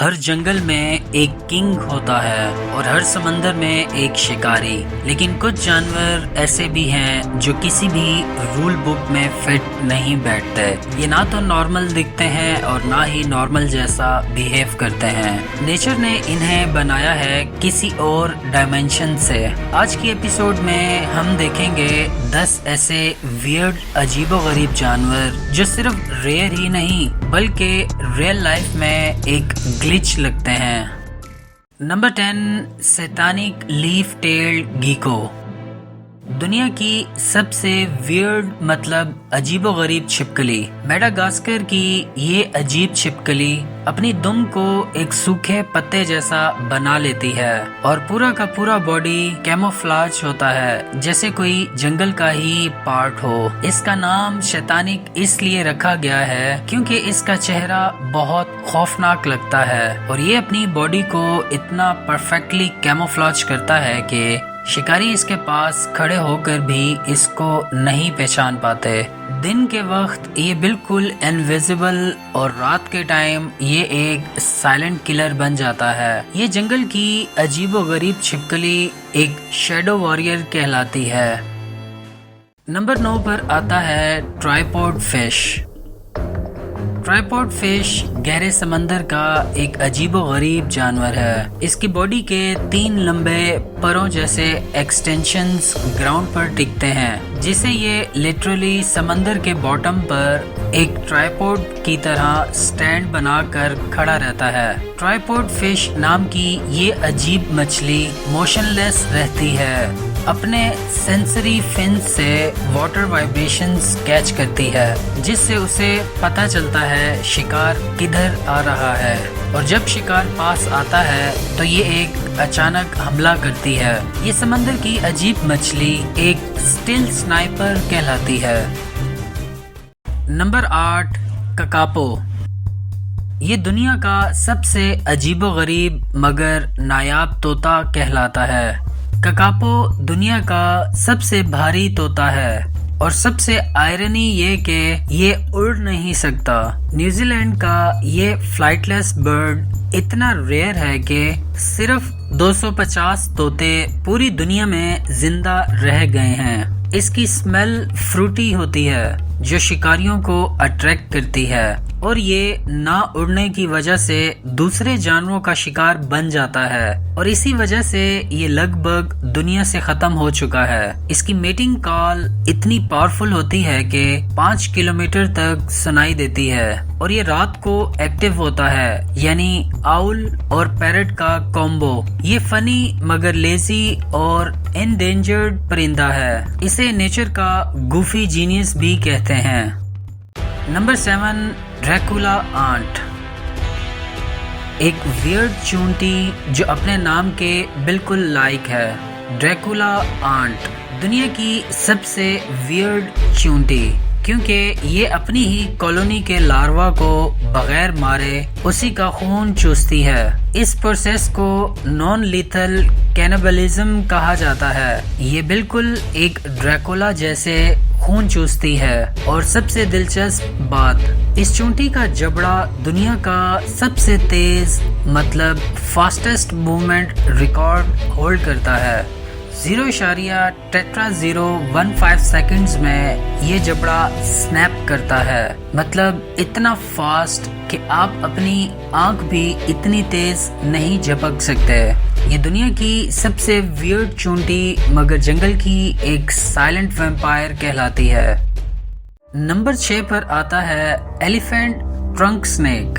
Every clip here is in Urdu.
ہر جنگل میں ایک کنگ ہوتا ہے اور ہر سمندر میں ایک شکاری، لیکن کچھ جانور ایسے بھی ہیں جو کسی بھی رول بک میں فٹ نہیں بیٹھتے۔ یہ نہ تو نارمل دکھتے ہیں اور نہ ہی نارمل جیسا بیہیو کرتے ہیں۔ نیچر نے انہیں بنایا ہے کسی اور ڈائمینشن سے۔ آج کی ایپیسوڈ میں ہم دیکھیں گے 10 ایسے ویئرڈ عجیب و غریب جانور جو صرف ریئر ہی نہیں بلکہ ریئل لائف میں ایک گلچ لگتے ہیں۔ Number 10، satanic leaf tailed gecko. دنیا کی سب سے ویئرڈ مطلب عجیب و غریب چھپکلی میڈاگاسکر کی یہ عجیب چھپکلی اپنی دم کو ایک سوکھے پتے جیسا بنا لیتی ہے اور پورا کا پورا باڈی کیموفلاج ہوتا ہے جیسے کوئی جنگل کا ہی پارٹ ہو۔ اس کا نام شیطانک اس لیے رکھا گیا ہے کیونکہ اس کا چہرہ بہت خوفناک لگتا ہے اور یہ اپنی باڈی کو اتنا پرفیکٹلی کیموفلاج کرتا ہے کہ شکاری اس کے پاس کھڑے ہو کر بھی اس کو نہیں پہچان پاتے۔ دن کے وقت یہ بالکل انویزیبل اور رات کے ٹائم یہ ایک سائلنٹ کلر بن جاتا ہے۔ یہ جنگل کی عجیب و غریب چھپکلی ایک شیڈو واریر کہلاتی ہے۔ نمبر 9 پر آتا ہے ٹرائیپوڈ فش۔ ٹرائیپوڈ فش گہرے سمندر کا ایک عجیب و غریب جانور ہے۔ اس کی باڈی کے 3 لمبے پروں جیسے ایکسٹینشنز گراؤنڈ پر ٹکتے ہیں جسے یہ لٹرلی سمندر کے باٹم پر ایک ٹرائیپوڈ کی طرح سٹینڈ بنا کر کھڑا رہتا ہے۔ ٹرائیپوڈ فش نام کی یہ عجیب مچھلی موشن لیس رہتی ہے، اپنے سینسری فنس سے واٹر وائبریشنز کیچ کرتی ہے جس سے اسے پتہ چلتا ہے شکار کدھر آ رہا ہے، اور جب شکار پاس آتا ہے تو یہ ایک اچانک حملہ کرتی ہے۔ یہ سمندر کی عجیب مچھلی ایک سٹل سنائپر کہلاتی ہے۔ نمبر 8، ککاپو۔ یہ دنیا کا سب سے عجیب و غریب مگر نایاب طوطا کہلاتا ہے۔ ککاپو دنیا کا سب سے بھاری طوطا ہے اور سب سے آئرنی یہ کہ یہ اڑ نہیں سکتا۔ نیوزی لینڈ کا یہ فلائٹ لیس برڈ اتنا ریئر ہے کہ صرف 250 طوطے پوری دنیا میں زندہ رہ گئے ہیں۔ اس کی اسمیل فروٹی ہوتی ہے جو شکاریوں کو اٹریکٹ کرتی ہے اور یہ نہ اڑنے کی وجہ سے دوسرے جانوروں کا شکار بن جاتا ہے اور اسی وجہ سے یہ لگ بھگ دنیا سے ختم ہو چکا ہے۔ اس کی میٹنگ کال اتنی پاورفل ہوتی ہے کہ 5 کلومیٹر تک سنائی دیتی ہے اور یہ رات کو ایکٹیو ہوتا ہے، یعنی آؤل اور پیرٹ کا کومبو۔ یہ فنی مگر لیزی اور انڈینجرڈ پرندہ ہے۔ اسے نیچر کا گوفی جینیس بھی کہتے ہیں۔ Number 7، Dracula ant. ایک ویئرڈ چونٹی جو اپنے نام کے بالکل لائق ہے، ڈریکولا آنٹ دنیا کی سب سے ویئرڈ چونٹی کیونکہ یہ اپنی ہی کالونی کے لاروا کو بغیر مارے اسی کا خون چوستی ہے۔ اس پروسیس کو نان لیتھل کینیبلزم کہا جاتا ہے۔ یہ بالکل ایک ڈریکولا جیسے خون چوستی ہے، اور سب سے دلچسپ بات، اس چونٹی کا جبڑا دنیا کا سب سے تیز مطلب فاسٹسٹ موومنٹ ریکارڈ ہولڈ کرتا ہے۔ 0.0015 سیکنڈز میں یہ جبڑا سنیپ کرتا ہے، مطلب اتنا فاسٹ کہ آپ اپنی آنکھ بھی اتنی تیز نہیں جھپک سکتے۔ یہ دنیا کی سب سے ویئرڈ چونٹی مگر جنگل کی ایک سائلنٹ ویمپائر کہلاتی ہے۔ نمبر 6 پر آتا ہے ایلیفینٹ ٹرنک سنیک۔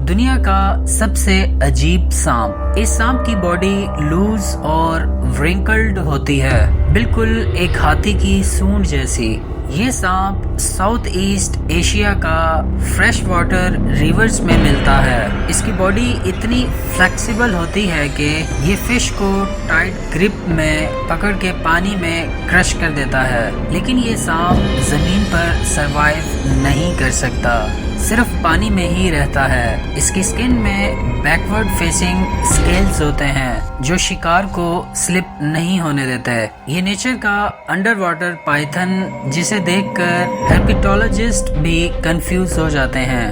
دنیا کا سب سے عجیب سانپ۔ اس سانپ کی باڈی لوز اور ورنکلڈ ہوتی ہے، بالکل ایک ہاتھی کی سونڈ جیسی۔ یہ سانپ ساؤتھ ایسٹ ایشیا کا فریش واٹر ریورز میں ملتا ہے۔ اس کی باڈی اتنی فلیکسیبل ہوتی ہے کہ یہ فش کو ٹائٹ گرپ میں پکڑ کے پانی میں کرش کر دیتا ہے، لیکن یہ سانپ زمین پر سروائیو نہیں کر سکتا، صرف پانی میں ہی رہتا ہے۔ اس کی سکن میں بیکورڈ فیسنگ سکیلز ہوتے ہیں جو شکار کو سلپ نہیں ہونے دیتے۔ یہ نیچر کا انڈر واٹر پائتھن جسے دیکھ کر ہرپیٹولوجسٹ بھی کنفیوز ہو جاتے ہیں۔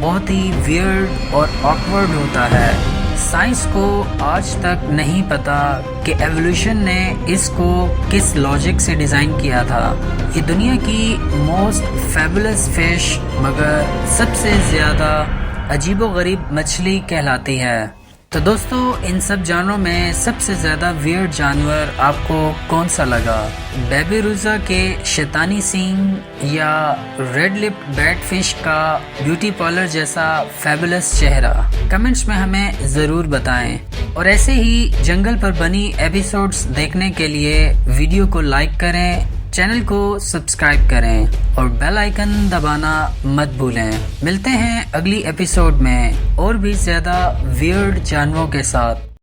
بہت ہی ویئرڈ اور آکورڈ ہوتا ہے۔ سائنس کو آج تک نہیں پتا کہ ایوولوشن نے اس کو کس لاجک سے ڈیزائن کیا تھا۔ یہ دنیا کی موسٹ فیبولس فش مگر سب سے زیادہ عجیب و غریب مچھلی کہلاتی ہے۔ تو دوستو، ان سب جانوروں میں سب سے زیادہ ویئرڈ جانور آپ کو کون سا لگا؟ بیبی روزا کے شیطانی سینگ یا ریڈ لپ بیٹ فش کا بیوٹی پارلر جیسا فیبولس چہرہ؟ کمنٹس میں ہمیں ضرور بتائیں، اور ایسے ہی جنگل پر بنی ایپیسوڈز دیکھنے کے لیے ویڈیو کو لائک کریں، چینل کو سبسکرائب کریں اور بیل آئیکن دبانا مت بھولیں۔ ملتے ہیں اگلی ایپیسوڈ میں اور بھی زیادہ ویئرڈ جانوروں کے ساتھ۔